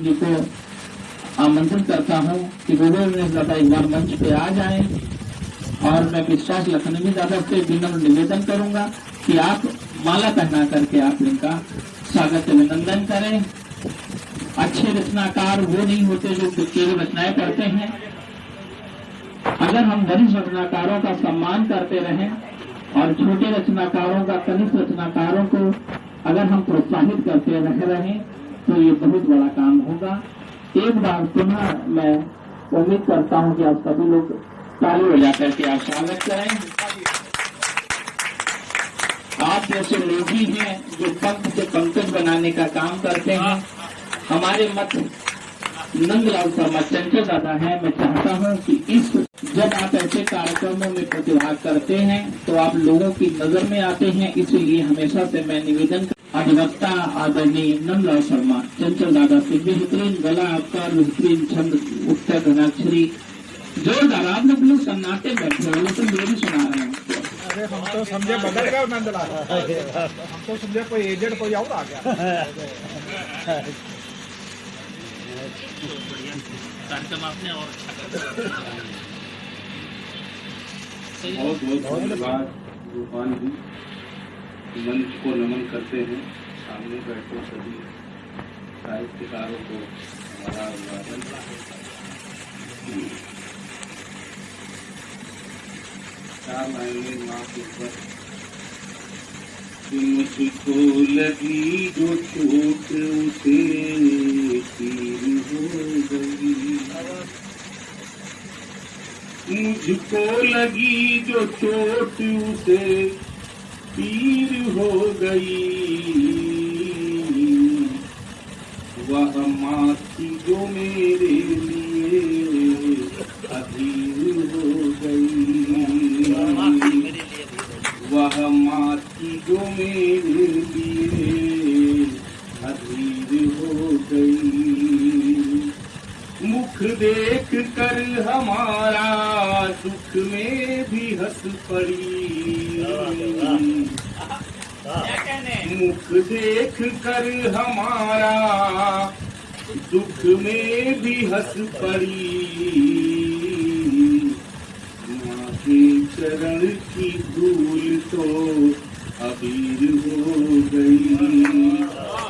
जी को आमंत्रित करता हूँ कि गोविंद दादा एक बार मंच पे आ जाएं और मैं विश्वास लखनवी दादा से विनम्र निवेदन करूंगा कि आप माला पहना करके आप इनका स्वागत अभिनंदन करें। अच्छे रचनाकार वो नहीं होते जो केवल रचनाएं पढ़ते हैं। अगर हम वरिष्ठ रचनाकारों का सम्मान करते रहें और छोटे रचनाकारों का कनिष्ठ रचनाकारों को अगर हम प्रोत्साहित करते रहें तो ये बहुत बड़ा काम होगा। एक बार पुनः मैं उम्मीद करता हूं कि आप सभी लोग ताली बजा करके आप स्वागत करें। आप जैसे लोग ही हैं जो पंख से पंकज बनाने का काम करते हैं। हमारे मत नंदलाल शर्मा चंचल दादा है। मैं चाहता हूं कि जब आप ऐसे कार्यक्रमों में प्रतिभाग करते हैं तो आप लोगों की नजर में आते हैं। इसलिए हमेशा से मैं निवेदन अधिवक्ता आदरणीय नंदलाल शर्मा चंचल दादा से बेहतरीन गला आपका, बेहतरीन छंद, उत्तर धनाक्षरी जोरदार। आप लोग सन्नाटे बैठे हो तो मेरी सुना रहे हैं। अरे हम तो समझे बदल गए नंदलाल, हम तो समझे कोई एजेंट कोई और आ गया। कार्यक्रम आपने और बहुत बहुत धन्यवाद रूपान जी। मंच को नमन करते हैं। सामने बैठे सभी साहित्यकारों को हमारा अभिवादन। चार लाइनें माँ के ऊपर। मुझको लगी जो चोट उसे तीर हो गई। मुझको लगी जो चोट उसे तीर हो गई। वह माँ थी जो मेरे लिए अधीर हो गई। वह माँ थी जो मेरे लिए अधीर हो गई। मुख देख कर हमारा दुख में भी हंस पड़ी। मुख देख कर हमारा दुख में भी हंस पड़ी। माँ के चरण की धूल तो अबीर हो गई।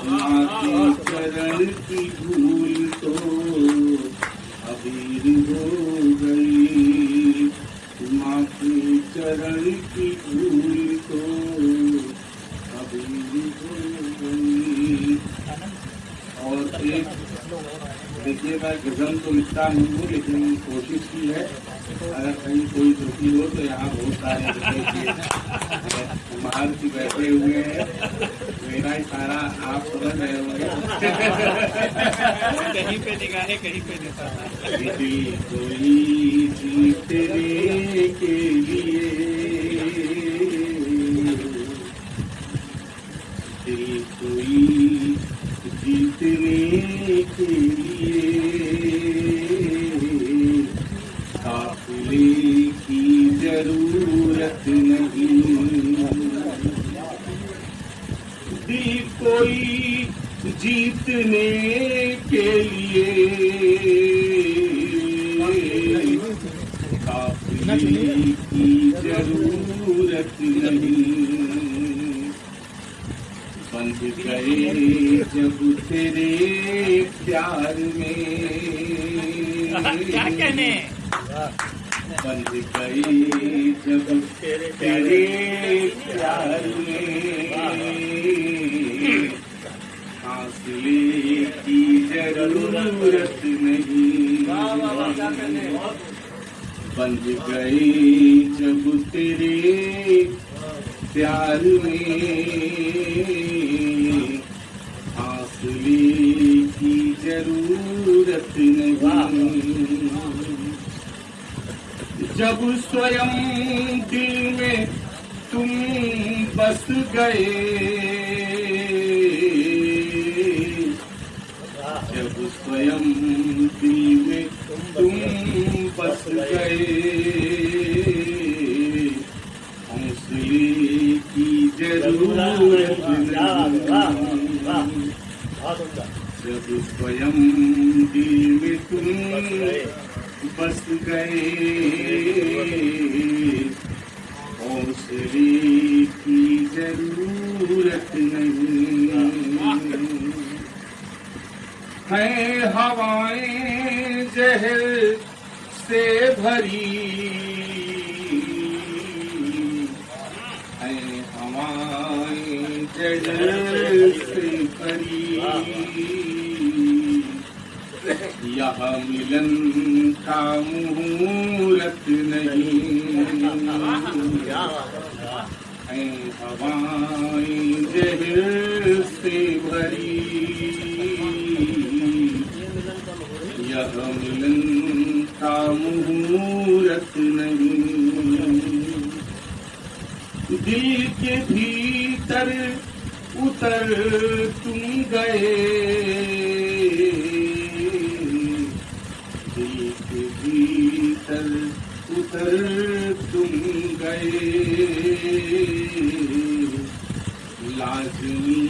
माँ के चरण की धूल तो अबीर हो गई। माँ के चरण की धूल तो अबीर हो गई। और एक देखिए, मैं गजल तो लिखता नहीं हूँ लेकिन कोशिश की है। अगर कहीं कोई त्रुटि हो तो यहाँ बहुत सारे महारथी बैठे हुए हैं। मेरा इशारा आप समझ रहे होंगे। कहीं पे निगाहें कहीं पे निशाना। कोई जीतने के लिए, दिल कोई जीतने के लिए काफिले की जरूरत नहीं। दिल कोई जीतने के लिए काफिले की जरूरत नहीं। बंध गए जब तेरे प्यार में, क्या कहने, बंध गए जब तेरे प्यार में। फासले की जरूरत नहीं। बंध गए जब तेरे प्यार में। फासले की जरूरत नहीं। जब स्वयं दिल में तुम बस गए, जब स्वयं दिल में तुम बस गए। हौसले की जरूरत नहीं। जब स्वयं दिल में तुम बस गए, हौसले की जरूरत नहीं है। हवाएं जहर से भरी है, हवाएं जहर से भरी, यह मिलन का मुहूर्त नहीं है। हवाएं जहर से भरी, यह मिलन का मुहूर्त नहीं। दिल के भीतर उतर तुम गए, दिल के भीतर उतर तुम गए, लाज़मी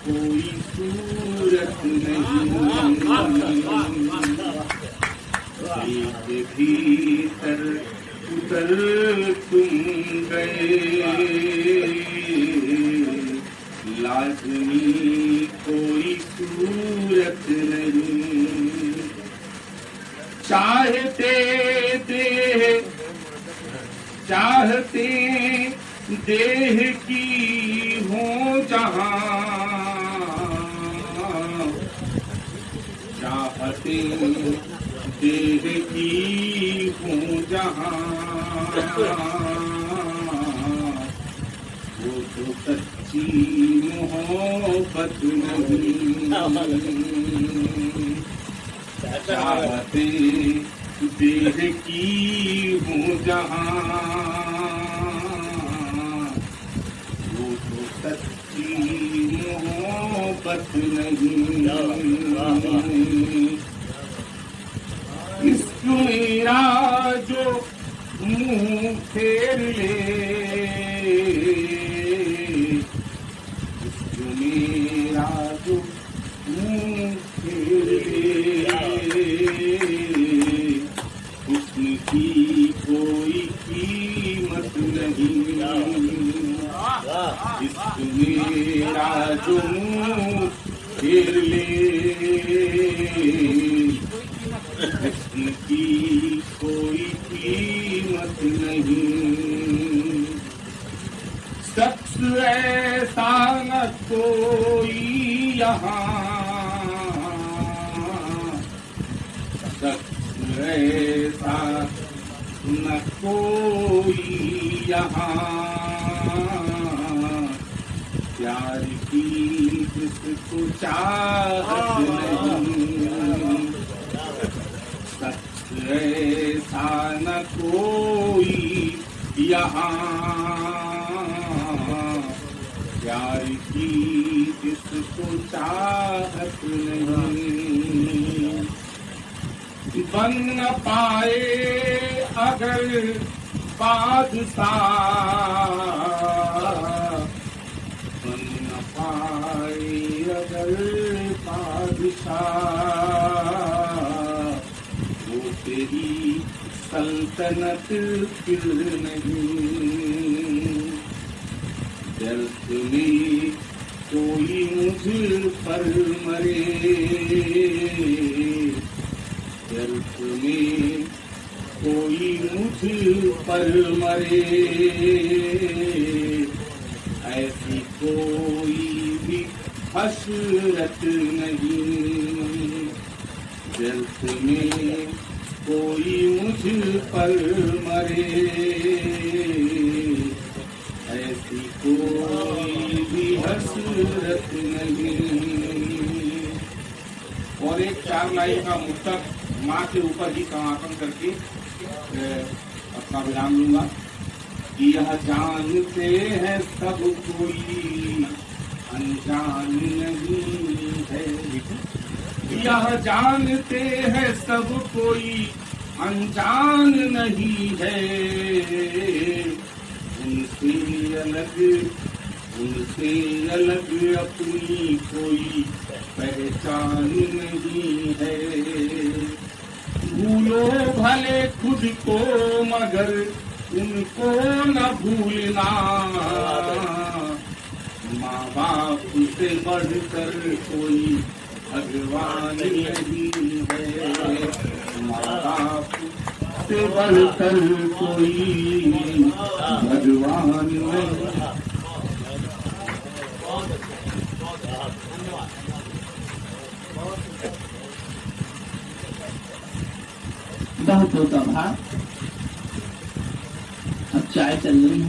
कोई सूरत नहीं। दिल के भीतर उतर तुम गए, लाज़मी कोई सूरत नहीं। चाहते देह की हो जहां, चाहते देह की हो जहां, वो तो सच्ची मोहब्बत नहीं। चाहते देह की हो जहां, वो तो सच्ची मोहब्बत नहीं। इश्क मेरा जो मुंह फेर ले, इश्क मेरा जो मुंह फेर ले, उसकी कोई कीमत नहीं। इश्क मेरा जो मुंह फेर ले, इसकी कोई कीमत नहीं। शख्स ऐसा न कोई यहाँ, शख्स ऐसा न कोई यहाँ, प्यार की जिसको चाहत नहीं। ऐसा न कोई यहाँ, प्यार की जिसको चाहत नहीं। बन न पाए अगर बादशाह, बन न पाए अगर बादशाह, तेरी सल्तनत फिर नहीं। दर्द में कोई मुझ पर मरे, दर्द में कोई मुझ पर मरे, ऐसी कोई भी हसरत नहीं। दर्द में कोई मुझ पर मरे, ऐसी कोई भी हसरत नहीं। और एक 4 लाइन का मुक्तक माँ के ऊपर ही समापन करके अपना विराम लूंगा। यह जानते हैं सब कोई अनजान नहीं है, यह जानते हैं सब कोई अनजान नहीं है। उनसे अलग अपनी कोई पहचान नहीं है। भूलो भले खुद को मगर उनको न भूलना, माँ बाप से बढ़कर कोई भगवान नहीं है। माँ बाप से बढ़कर कोई भगवान नहीं। बहुत होता भाव। अब चाय चल रही है,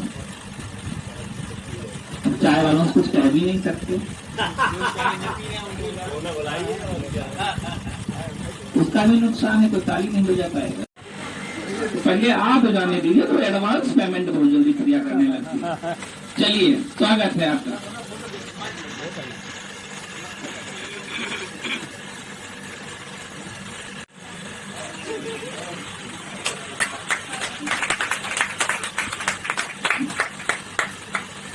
अब चाय वालों से कुछ कह भी नहीं सकते, उसका भी नुकसान है, तो ताली नहीं बजा पाएगा। तो पहले आप बजाने दीजिए तो एडवांस पेमेंट बहुत जल्दी क्रिया करने लगती है। चलिए, स्वागत है आपका।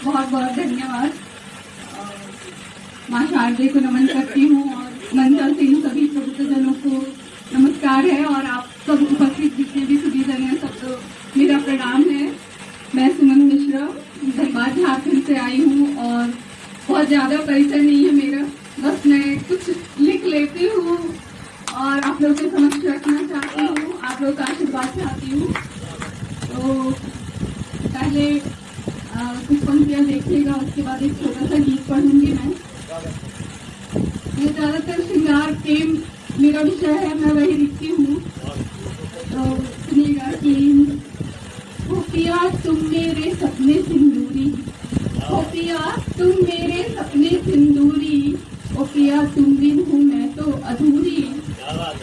बहुत बहुत धन्यवाद। माँ शारदे को नमन करती हूँ और मंचल से इन सभी प्रबुद्धजनों को नमस्कार है, और आप सब उपस्थित जितने भी सुधीजन हैं सबको मेरा प्रणाम है। मैं सुमन मिश्रा धनबाद झारखंड से आई हूँ और बहुत ज्यादा परिचय नहीं है मेरा, बस मैं कुछ लिख लेती हूँ और आप लोगों के समक्ष रखना चाहती हूँ, आप लोगों का आशीर्वाद चाहती हूँ। तो पहले कुछ पंक्तियां देखिएगा, उसके बाद एक छोटा सा गीत पढ़ूंगी मैं ज्यादातर श्रृंगार प्रेम मेरा विषय है, मैं वही लिखती हूँ। तो सुनिएगा कि हो पिया तुम मेरे सपने सिंदूरी, हो पिया तुम मेरे सपने सिंदूरी, ओ पिया तुम बिन हूँ मैं तो अधूरी।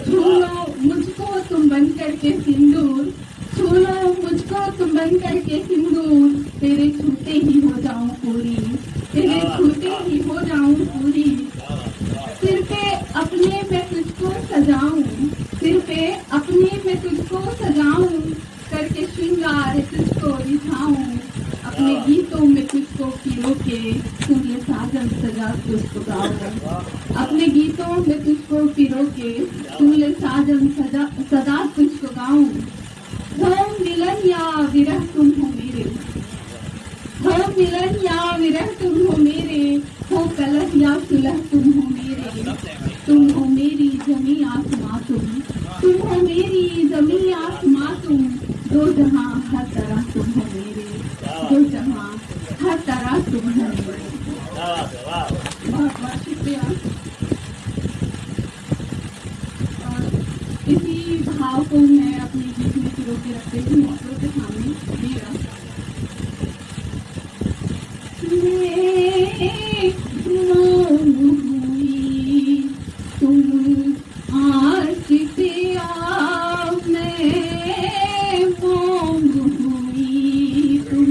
छू लो मुझको तुम बन करके सिंदूर, छू लो मुझको तुम बन करके सिंदूर, तेरे छूते ही हो जाऊं पूरी, तेरे छूते ही हो जाऊं पूरी। सिर पे अपने मैं तुझको सजाऊं, सिर पे अपने मैं तुझको सजाऊं, करके श्रृंगार तुझको रिझाऊं, अपने गीतों में तुझको पिरो के सुन ले साजन सजा तुझको गाऊं, अपने गीतों में तुझको पिरो के सुन ले साजन सदा तुझको गाऊं। हो मिलन या विरह तुम हो मेरे, हो मिलन या विरह तुम हो मेरे, हो कलह या सुलह तुम हो मेरे, तुम हो मेरी जमी आसमां तुम हो मेरी जमी आसमां तुम, दो जहां हर तरह तुम हो मेरे, दो जहां हर तरह तुम हो मेरे। बहुत बहुत शुक्रिया। और इसी भाव को मैं अपने गीत में पिरो के रखती हूँ आप लोगों के सामने। मेरा हुई तुम आज से आप मैं मोंग हुई तुम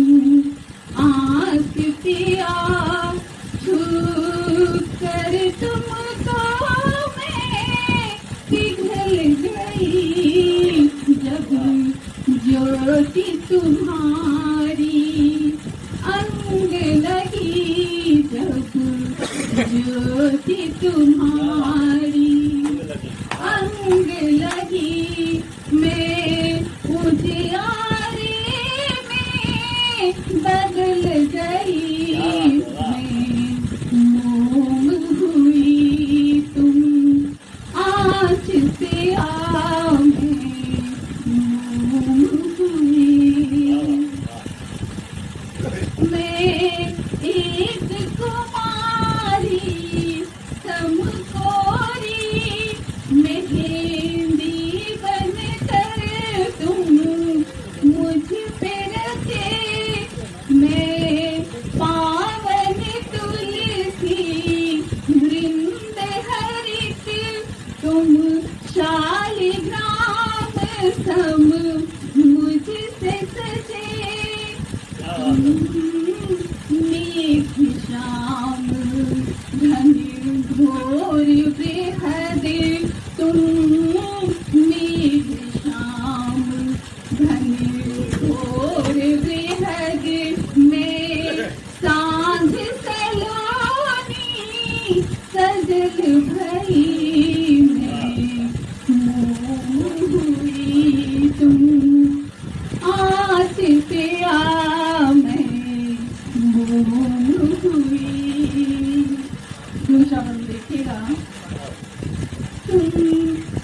आज से आप छू कर तुमको मैं पिघल गई, जब ज्योति तुम्हारी अंग लगी, जब ज्योति तुम्हारी अंग लगी, मैं उजियारे में बदल गई, मैं मोम हुई तुम आज से आओ, मैं मोम हुई। मैं एक कुमारी समकोरी, मेहंदी बनकर तुम मुझ पे रखे, मैं पावन तुलसी वृंद हरित, तुम शालिग्राम सम मुझसे सजे, मेघ श्याम घन घोर बेहद तुम, मेघ श्याम घन घोर बेहद, मैं सांझ सलोनी सजल तुम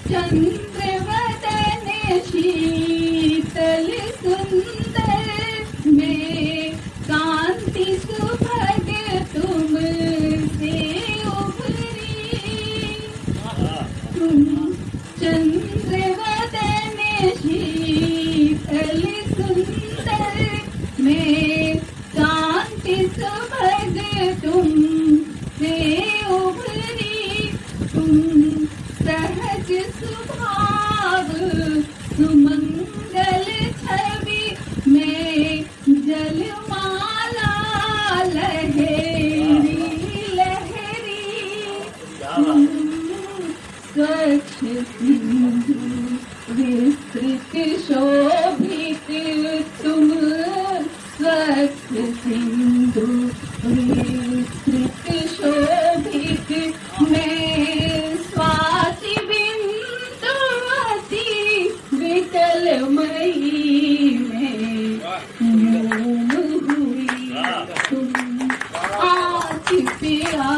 चंद्रवदन शीतल सुंदर में कांति सुभग तुम से उभरी। तुम चंद्रवदन शीतल सुंदर में कांति सुभग तुम से उभरी। तुम सहज सुभाव सुमंगल छवि में जलमाला लहरी लहरी। तुम स्वच्छ सिंधु विस्तृत शोभित। तुम स्वच्छ सिंधु विस्तृत शोभित में स्वाति बिंदुवती विकलमयी में मोम हुई। तुम आँख पिया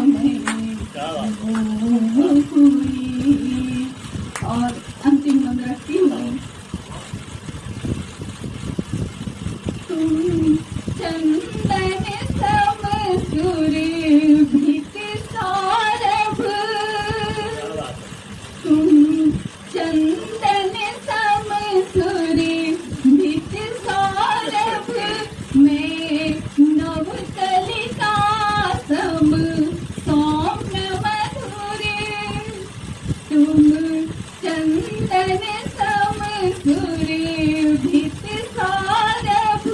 में मोम हुई। और अंतिम नंबर रखती हूँ। तुम चंदन सम सुरभित सौरभ। तुम चंदन सम सुरभित सौरभ में नवकलिका सम सौम्य मधुर। तुम चंदन सम सुरभित सौरभ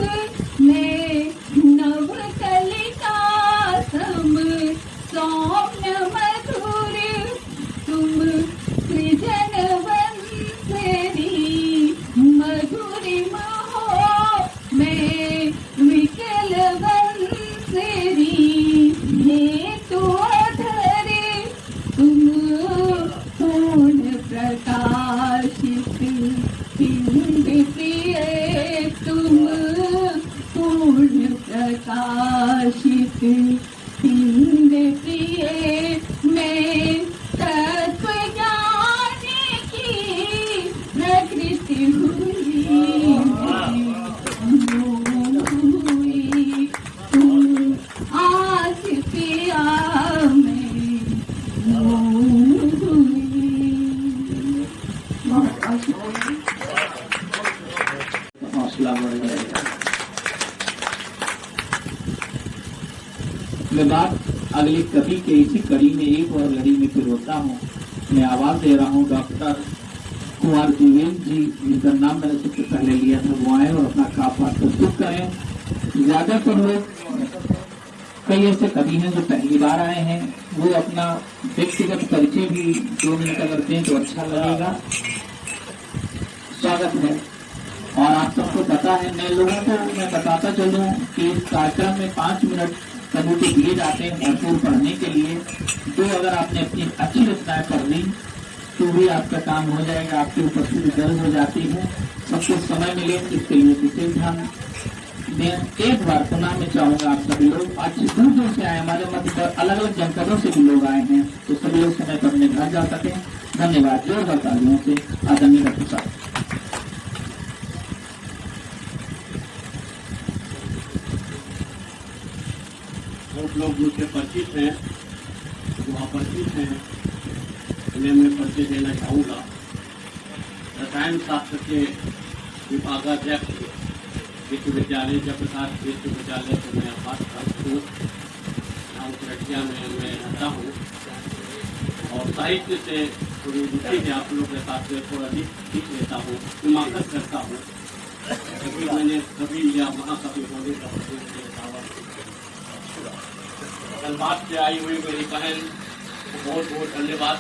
में नवकलिका सम सौम्य मधुर। तुम सृजन वंसरी मधुरिमा हो में विकल वंसरी हेतु अधरे। तुम पूर्ण प्रकाशित पिंड प्रिय। तुम पूर्ण प्रकाशित पिंड प्रिय में तत्व ज्ञान की प्रकृति हुई हुई। तुम आँख पिया में मोम हुई। बहुत हौसला बढ़ जाएगा। मैं बात अगली कवि के इसी कड़ी में एक और लड़ी में फिर होता हूँ। मैं आवाज दे रहा हूँ डॉक्टर कुमार देवेंद्र जी, जिनका नाम मैंने सबसे पहले लिया था। वो आए और अपना काफा प्रस्तुत करें। ज्यादातर लोग कई ऐसे कवि हैं जो पहली बार आए हैं, वो अपना व्यक्तिगत परिचय भी 2 मिनट का करते हैं तो अच्छा लगेगा। स्वागत है। और आप सबको पता है, नए लोगों को मैं बताता चलूं कि इस कार्यक्रम में 5 मिनट सभी को दिए जाते हैं भरपूर पढ़ने के लिए। तो अगर आपने अपनी अच्छी रचनाएं पढ़ ली तो भी आपका काम हो जाएगा। आपकी उपस्थिति दर्ज हो जाती है। सबको समय मिले इसके लिए विशेष ध्यान दें। एक बार पुनः मैं चाहूंगा आप सभी लोग आज दूर दूर से आए, हमारे मध्य पर अलग अलग जनपदों से भी लोग आए हैं, तो सभी लोग समय पर अपने घर जा सके। धन्यवाद। जोरदार तालियों से आदरणीय डॉक्टर साहब। बहुत लोग मुझसे परिचित हैं, जो अपरिचित हैं उन्हें मैं परिचय देना चाहूँगा। रसायन शास्त्र के विभागाध्यक्ष विश्वविद्यालय जयप्रकाश विश्वविद्यालय से मैं बात करता हूँ। यहाँ उत्तरटिया में मैं रहता हूँ और साहित्य से थोड़ी रुचि है। आप लोगों के साथ में थोड़ा अधिक सीख लेता हूँ, हिमाकत करता हूँ। क्योंकि मैंने कवि या महाकवि होने का धनबाद से आई हुई मेरी बहन को बहुत बहुत धन्यवाद।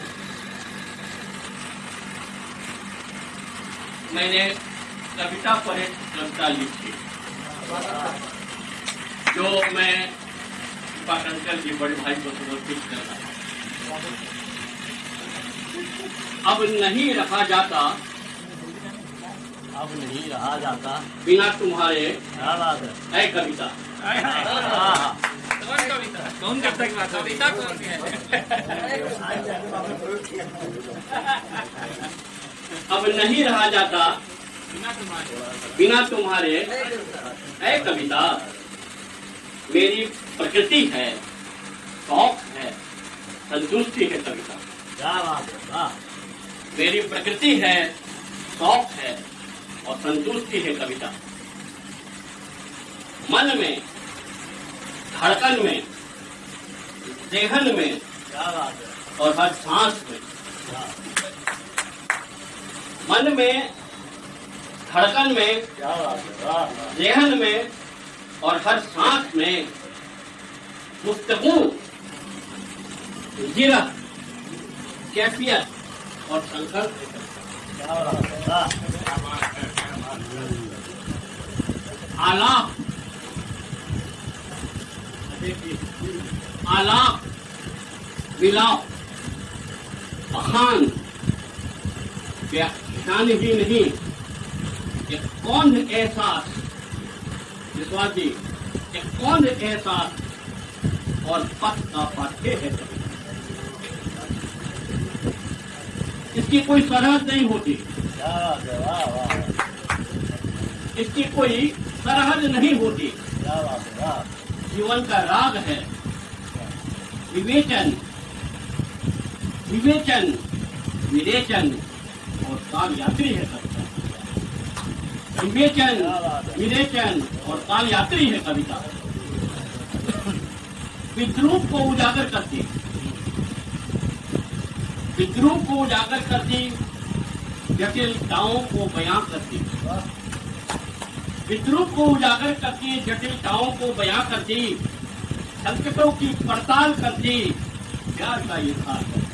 मैंने कविता पर एक कविता लिखी जो मैं पाटनकर जी बड़े भाई को समर्पित कर रहा हूँ। अब नहीं रखा जाता अब नहीं रहा जाता बिना तुम्हारे क्या बात है ऐ कविता। कौन कविता? कौन कविता की बात? कविता कौन है? अब नहीं रहा जाता बिना तुम्हारे ऐ कविता। मेरी प्रकृति है, शौक है, संतुष्टि है कविता। क्या बात है वाह मेरी प्रकृति है, शौक है और संतुष्टि है कविता। मन में, धड़कन में, देहन में क्या बात है और हर सांस में। मन में, धड़कन में, क्या बात है वाह देहन में और हर सांस में गुफ्तगू, जिरह, कैफियत और संकल्प। क्या बात है वाह आलाप, आलाप, विलाप, बखान, व्याख्यान ही नहीं, एक कौन एहसास, विश्वास जी, एक कौन एहसास और पथ का पाठ्य है। इसकी कोई सरहद नहीं होती, क्या बात है वाह वाह इसकी कोई सरहद नहीं होती। क्या बात है वाह जीवन का राग है विवेचन, विवेचन, विरेचन और काल यात्री है कविता। विवेचन, विरेचन और काल यात्री है कविता। विद्रूप को उजागर करती, विद्रूप को उजागर करती, जटिलताओं को बयां करती। विद्रूप को उजागर करती, जटिलताओं को बयां करती, संकटों की पड़ताल करती, प्यार का इजहार करती।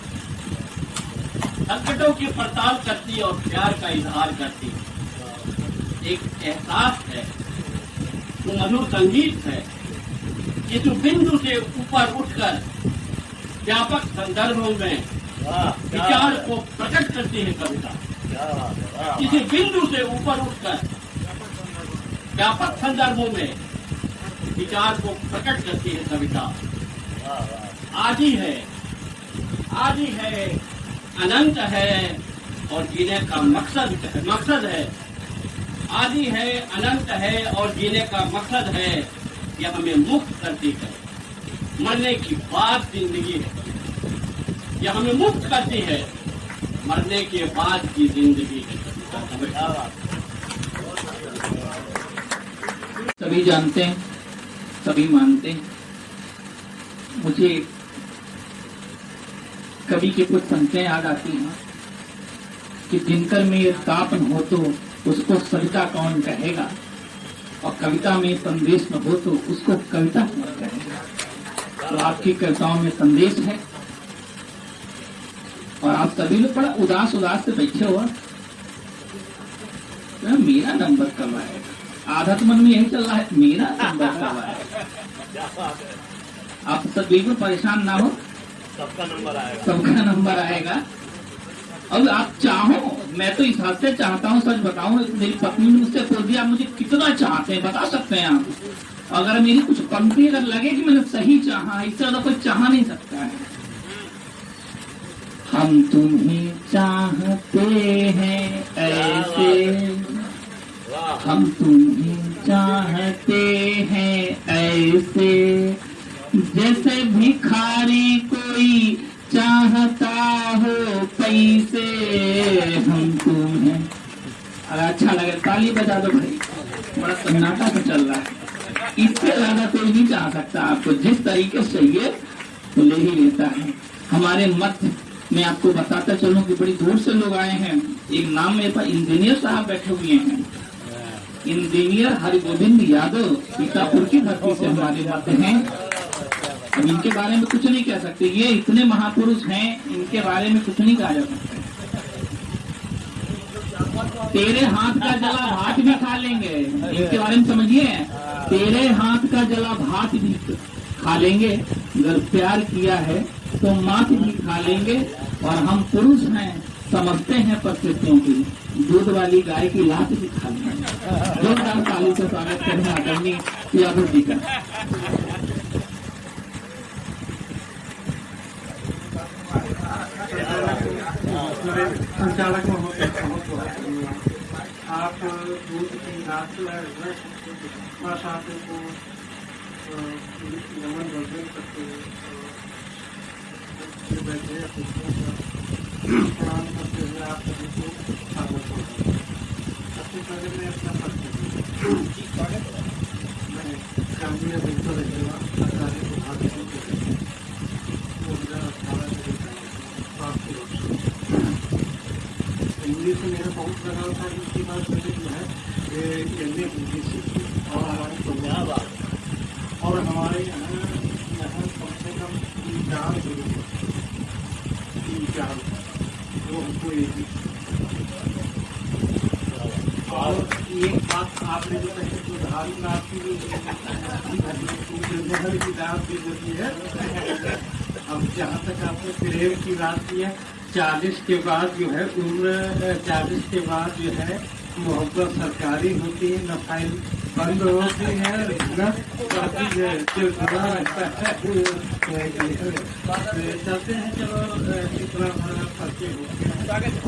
संकटों की पड़ताल करती और प्यार का इजहार करती। एक एहसास है, वो मधुर संगीत है, जिस बिंदु से ऊपर उठकर व्यापक संदर्भों में वाह विचार को प्रकट करती है कविता। क्या बात है वाह किसी बिंदु से ऊपर उठकर व्यापक संदर्भों में विचार को प्रकट करती है कविता। वाह वाह आदि है, आदि है, अनंत है और जीने का मकसद है। आदि है, अनंत है और जीने का मकसद है। यह हमें मुक्त करती है, मरने की बाद जिंदगी है। यह हमें मुक्त करती है, मरने के बाद की जिंदगी है। क्या बात सभी जानते हैं, सभी मानते हैं। मुझे कवि की कुछ पंक्तियां याद आती हैं कि दिनकर में ये ताप न हो तो उसको सविता कौन कहेगा, और कविता में संदेश न हो तो उसको कविता कौन कहेगा। तो आपकी कविताओं में संदेश है और आप सभी लोग बड़ा उदास उदास से बैठे हो। मेरा नंबर कब आएगा? आधा तो मन में यही चल रहा है, मेरा नंबर कब आएगा। आप सब बिल्कुल परेशान ना हो, सबका नंबर आएगा सबका नंबर आएगा। अब आप चाहो, मैं तो इस हद से चाहता हूँ, सच बताऊं, मेरी पत्नी ने मुझसे पूछ दिया, मुझे कितना चाहते हैं बता सकते हैं आप? अगर मेरी कुछ पंक्ति अगर लगे कि मैंने सही चाहा, इससे ज्यादा कोई चाह नहीं सकता है। हम तुम्हें चाहते हैं ऐसे, वाह हम तुम्हें चाहते हैं ऐसे, जैसे भिखारी कोई चाहता हो पैसे। हम तुम्हें, अगर अच्छा लगे ताली बजा दो भाई, बड़ा सन्नाटा सा चल रहा है। इससे ज्यादा कोई नहीं चाह सकता। आपको जिस तरीके से चाहिए तो ले ही लेता है। हमारे मत में आपको बताता चलूं कि बड़ी दूर से लोग आए हैं। एक नाम मेरे पास इंजीनियर साहब बैठे हुए हैं, इंजीनियर हरिगोविंद यादव, सीतापुर की धरती से हमारे मत हैं। अब इनके बारे में कुछ नहीं कह सकते, ये इतने महापुरुष हैं, इनके बारे में कुछ नहीं कहा जा सकता। तेरे हाथ का जला भात भी खा लेंगे, इनके बारे में समझिए। तेरे हाथ का जला भात भी खा लेंगे, अगर प्यार किया है तो मात भी खा लेंगे। और हम पुरुष हैं, समझते हैं परिस्थितियों की, दूध वाली गाय की लात भी खा लें। जोरदार ताली से स्वागत करें आदरणीय यादव जी का। संचालक महोदय आप दूध की रात को नमन वर्जन करते बैठे प्रणाम करते हुए आप सभी को स्वागत होगा। सबसे पहले मैं अपना परिचय मैं ग्रामीण बेहतर रहेगा सरकारी विभाग हिंदी से मेरा बहुत लगाव था। इसके बाद मैंने जो है एमए हिंदी सीखी और हमारे पंजाब और हमारे यहाँ कम से कम 4 गुरु वो हमको और एक बात आपने जो कही जो धार्मिक आपकी की बात की होती है। अब जहाँ तक आपने प्रेम की बात की है 40 के बाद जो है उम्र 40 के बाद जो है मोहब्बत सरकारी होती है, न फाइल बंद होती है न बाकी चिड़चिड़ा रहता है। चलते हैं चलो इतना बड़ा परिचय हो गया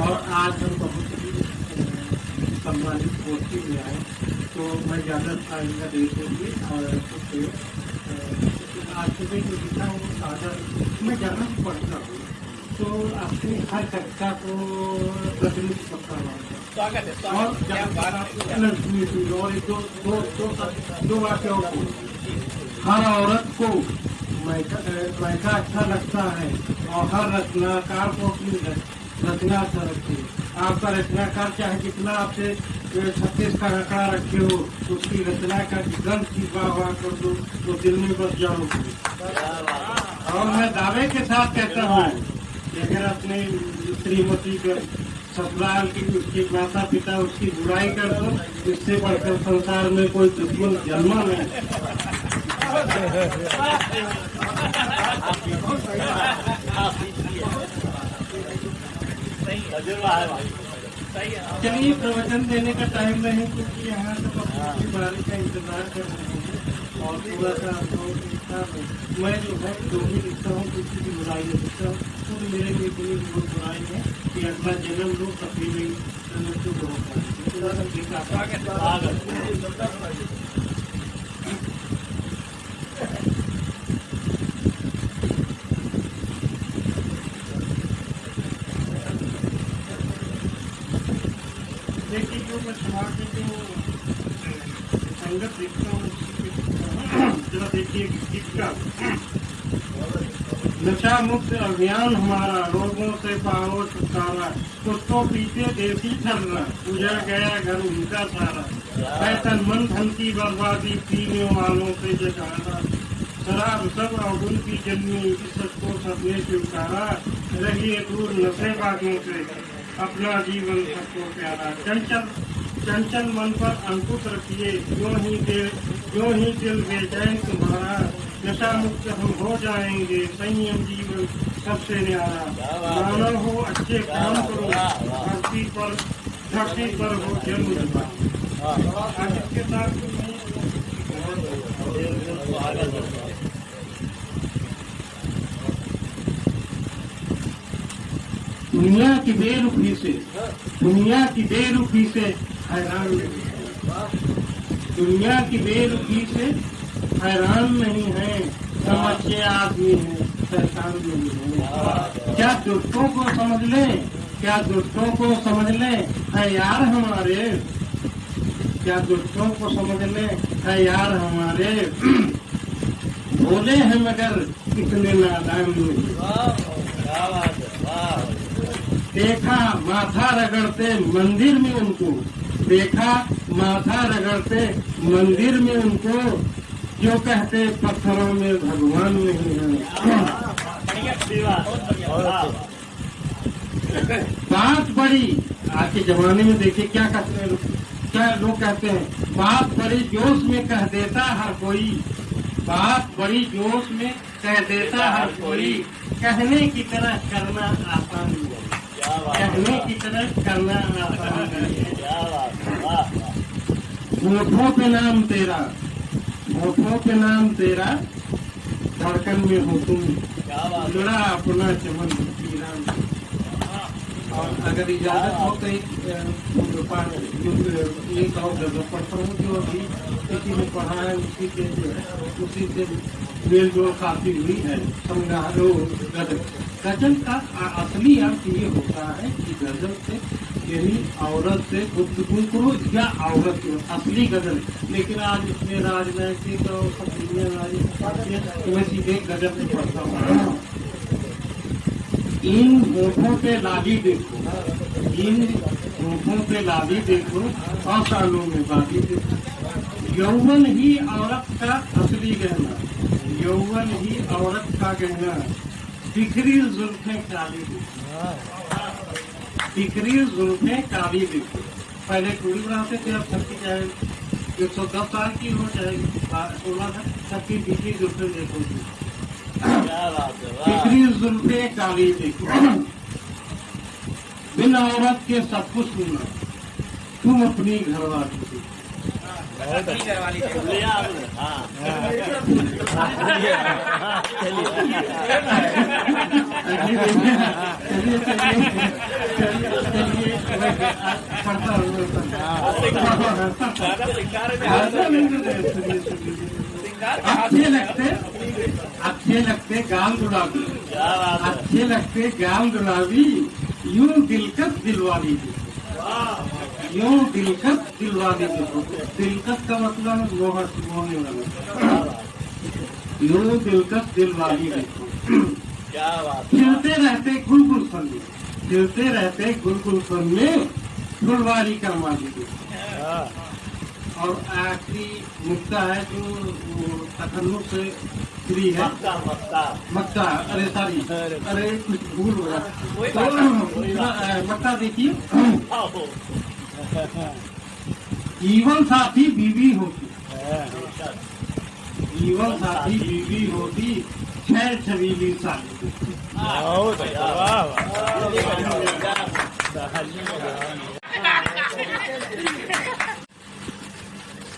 और आज हम बहुत ही सम्मानित पोस्टी में आए तो मैं ज़्यादा टाइम का दे दूँगी और आज सुबह जो लिखा वो साझा मैं ज़्यादा पढ़ता हूँ तो अपनी हर कक्षा को प्रतिनिधि करता हूँ और दो वाक्यों को हर औरत को मैका अच्छा लगता है और हर रचनाकार को अपनी रचना अच्छा लगती है। आपका रचनाकार चाहे जितना आपसे 36 का आकार रखे हो उसकी रचना का ग्रंथ की वाह कर दो तो दिल में बस जाओगे। और मैं दावे के साथ कहता हूँ अगर अपने श्रीमती के ससुराल की उसके माता पिता उसकी बुराई कर दो इससे बढ़कर संसार में कोई दुश्मन जन्मा नहीं। चलिए प्रवचन देने का टाइम नहीं क्योंकि यहाँ तो अपनी बारी का इंतजार कर रहे हैं और थोड़ा सा मैं जो है जो भी लिखता हूँ किसी की बुराई नहीं लिखता हूँ तो मेरे लिए कोई बहुत बुराई है कि अगला जन्म लोग तकलीफ देखिए जो मैं समाज में जो संगत लिखता हूँ जरा देखिए किसका नशा मुक्त अभियान हमारा रोगों से पाओ छुटकारा कुछ तो पीते देसी ठरना उजड़ गया घर उनका सारा है तन मन धन की बर्बादी पीने वालों से जगाना शराब सब अवगुण की जन्मी इस सबको सबने स्वीकारा रहिए दूर नशे बागों से अपना जीवन सबको प्यारा चंचल मन पर अंकुश रखिए जो ही दिल बेचैन तुम्हारा नशा मुक्त हम हो जाएंगे संयम जीवन सबसे न्यारा मानव हो अच्छे काम करो धरती पर हो जन्म के साथ दुनिया की बेरुखी से हैरान दुनिया की बेरुखी से हैरान नहीं है समझे आदमी है शैतान नहीं है। क्या दुष्टों को समझ ले है यार हमारे क्या दुष्टों को समझ ले है यार हमारे भोले हैं मगर कितने नादान नहीं। देखा माथा रगड़ते मंदिर में उनको जो कहते पत्थरों में भगवान नहीं है। बात बड़ी आज के जमाने में देखिए क्या लोग कहते हैं बात बड़ी जोश में कह देता हर कोई कहने की तरह करना आसान है। कहने की तरह करना आसान नहीं है। होठों पे नाम तेरा, होठों पे नाम तेरा, धड़कन में हो तुम, जुड़ा अपना चमन की राम। और अगर इजाजत हो तो एक और गजल पढ़ता हूँ जो अभी किसी ने पढ़ा है, उसी के जो है उसी से मेल जोल काफी हुई है। समझारो गजल, गजल का असली अर्थ ये होता है कि गजल से यही औरत से गुफ्तगू करो या औरत की असली गजल। लेकिन आज इसमें राजनैतिक और सब दुनियादारी मैं सीधे गजल से पढ़ता हूँ। इन होठों पे लाली देखो, इन होठों पे लाली देखो, 100 सालों में बाली देखो। यौवन ही औरत का असली गहना, यौवन ही औरत का गहना, बिखरी जुल्फें काली देखो, बिखरी जुल्फें काली देखो। पहले कुड़ी बनाते थे, अब सबकी चाहे 110 साल की हो चाहे 16 साल, सबकी बिखरी जुल्फें देखो, बिखरी जुल्फे काली देखो। बिन औरत के सब कुछ सुना, तुम अपनी घरवाली देखो। अच्छे लगते गाल गुलाबी, अच्छे लगते गाल गुलाबी, यूं दिलकश दिलवाली देखो, यूं दिलकश दिलवाली देखो। दिलकश का मतलब मोहने वाला, यूं दिलकश दिलवाली देखो। खिलते रहते गुलगुल सन में, खिलते रहते गुलगुल सन में, फुलवारी का माली देखो। और आखिरी मुक्ता है जो तखल्लुक से फ्री है, मक्ता, अरे सॉरी, अरे कुछ भूल हो रहा। तो मक्ता देखिए, जीवन साथी बीवी होती, जीवन साथी बीवी होती, 6 छबीली साली।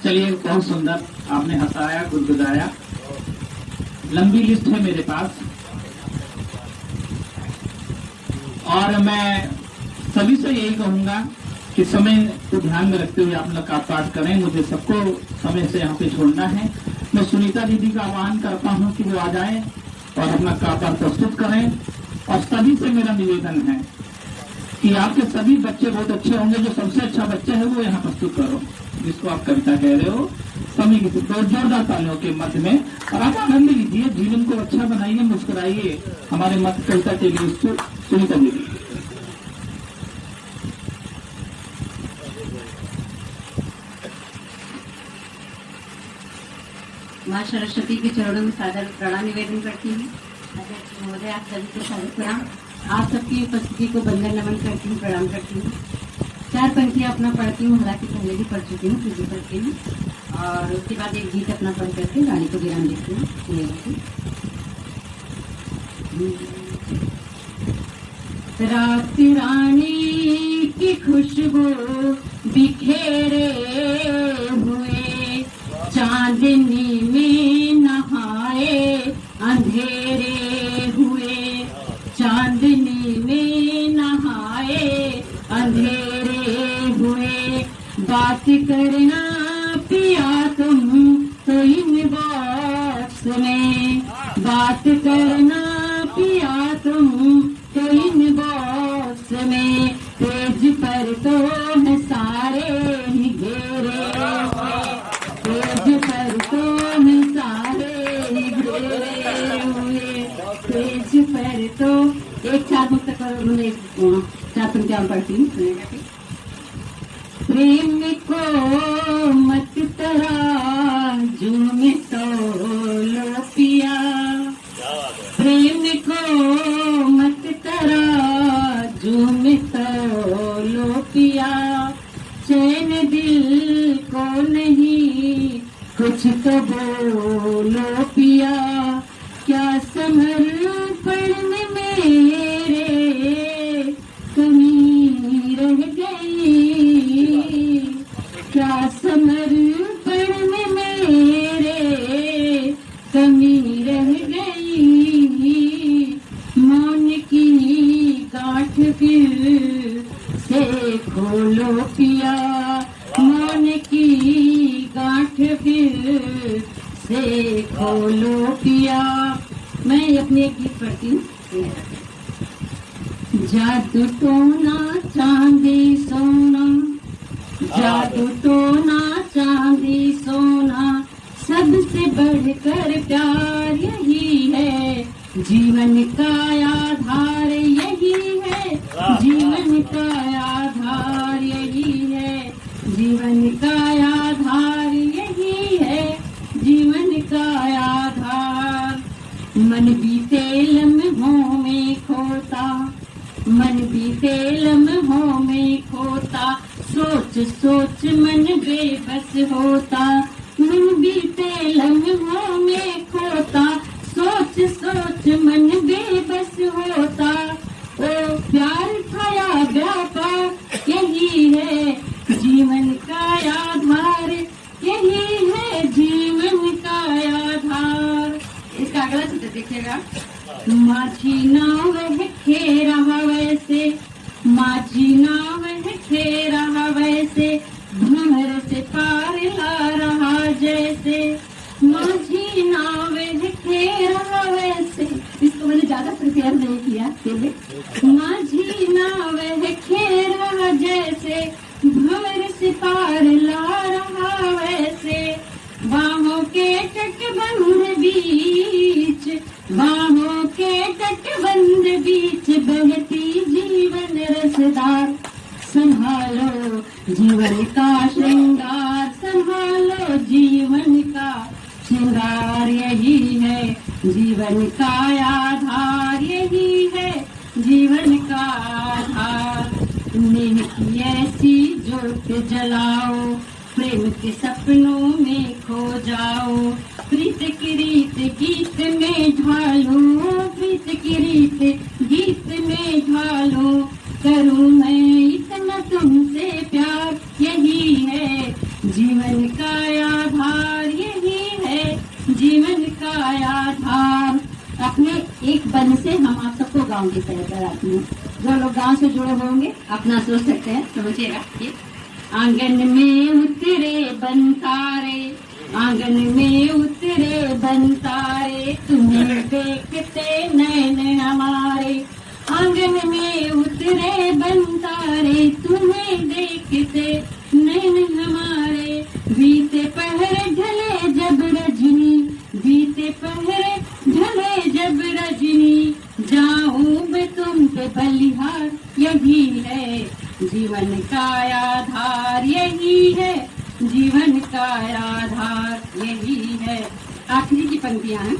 चलिए, बहुत सुंदर आपने हंसाया, गुदगुदाया। लंबी लिस्ट है मेरे पास और मैं सभी से यही कहूंगा कि समय को ध्यान में रखते हुए आप लोग का पाठ करें। मुझे सबको समय से यहाँ पे छोड़ना है। मैं सुनीता दीदी का आह्वान करता हूँ कि वो आ जाएं और अपना काव्य प्रस्तुत करें। और सभी से मेरा निवेदन है कि आपके सभी बच्चे बहुत अच्छे होंगे। जो सबसे अच्छा बच्चा है वो यहाँ प्रस्तुत करो, जिसको आप कविता कह रहे हो। सभी की जोरदार तालियों के मध्य में और आप आनंद लीजिए, जीवन को अच्छा बनाइए, मुस्कुराइए। हमारे मत कविता के लिए सुनीता दीदी। माँ सरस्वती के चरणों में सादर प्रणाम निवेदन करती हूँ। अध्यक्ष महोदय, आप सभी को सादर प्रणाम। आप सबकी उपस्थिति को बंदन नमन करती हूँ, प्रणाम करती हूँ। 4 पंक्तियाँ अपना पढ़ती हूँ, हालांकि पहले भी पढ़ चुकी हूँ, फिर भी पढ़ती हूँ। और उसके बाद एक गीत अपना पढ़ करके रानी को विराम देती हूँ। रात रानी की खुशबू बिखेरे हुए, चांदनी में नहाए अंधेरे हुए, चांदनी में नहाए अंधेरे हुए। बात करना पिया तुम तो इन बॉक्स में, बात करना पिया तुम तो इन बॉक्स में। पेज पर तो है सारे ही घेरे हुए, पेज पर तो है सारे ही घेरे हुए, पेज पर तो। एक 4 मुक्त करो, 4 पंक्तियां पढ़ती हूँ। प्रेम को मत तराजू में तोलो पिया, प्रेम को मत तराजू में तोलो पिया। चैन दिल को नहीं कुछ तो बोलो पिया। क्या समर्पण मेरे खोलो पिया मौन की गांठ फिर से खोलो पिया। मैं अपने एक गीत पढ़ती हूँ। जादू टोना चांदी सोना, जादू टोना चांदी सोना, सबसे बढ़कर प्यार यही है, जीवन का आधार यही है, जीवन का आधार यही है, जीवन का आधार यही है, जीवन का आधार। मन बीते लम्हों में खोता, मन बीते लम्हों में खोता, सोच सोच मन बेबस होता, मन बीते लम्हों में खोता, सोच सोच मन बेबस होता। ओ प्यार खाया व्यापार यही है, जीवन का आधार यही है, जीवन का आधार। इसका अगला चित्र देखिएगा। माझी नाव है खेरा वैसे, माझी नाव है खेरा वैसे, भंवर से पार ला रहा जैसे, माझी नाव है खेरा वैसे। इसको मैंने ज्यादा प्रिपेयर नहीं किया, माझी नाव है खेरा जैसे, भंवर से पार ला रहा वैसे, बाहों के तटबंध बीच, बाहों के तटबंध बीच बहती जीवन रसदार, संभालो जीवन का श्रृंगार, संभालो जीवन का श्रृंगार यही है, जीवन का आधार यही है, जीवन का आधार। नेह की ऐसी ज्योत जलाओ, प्रेम के सपनों में खो जाओ, प्रीत की रीत गीत में ढालो, प्रीत की रीत गीत में ढालो, करूं मैं इतना तुमसे प्यार यही है, जीवन का आधार यही है, जीवन का आधार। अपने एक बन से हम आप सबको गाँव की तरह कराती हूँ। जो लोग गाँव से जुड़े होंगे अपना सोच सकते हैं, समझिएगा। ये आंगन में उतरे बनतारे, आंगन में उतरे बनतारे, तुम्हें देखते नैन हमारे, आंगन में उतरे बनतारे, तुम्हें देखते नैन हमारे। बीते पहर ढले जब रजनी, बीते पहर ढले जब रजनी, जाऊं मैं तुम पे बलिहार यही है, जीवन का आधार यही है, जीवन का आधार यही है। आखिरी की पंक्तियां हैं।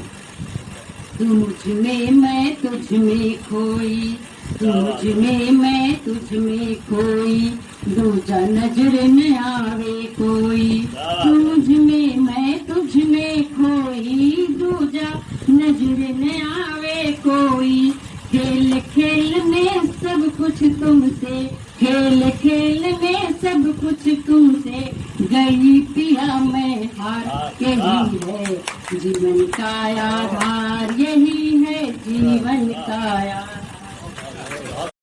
तू मुझ में मैं तुझ में खोई, तू मुझ में मैं तुझ में खोई, दूजा नजर न आवे कोई, तू मुझ में मैं तुझ में खोई, दूजा नजर न आवे कोई। खेल खेल में सब कुछ तुमसे, खेल खेल में सब कुछ तुमसे, गई पिया मैं हार यही है, जीवन का आधार यही है, जीवन का आधार।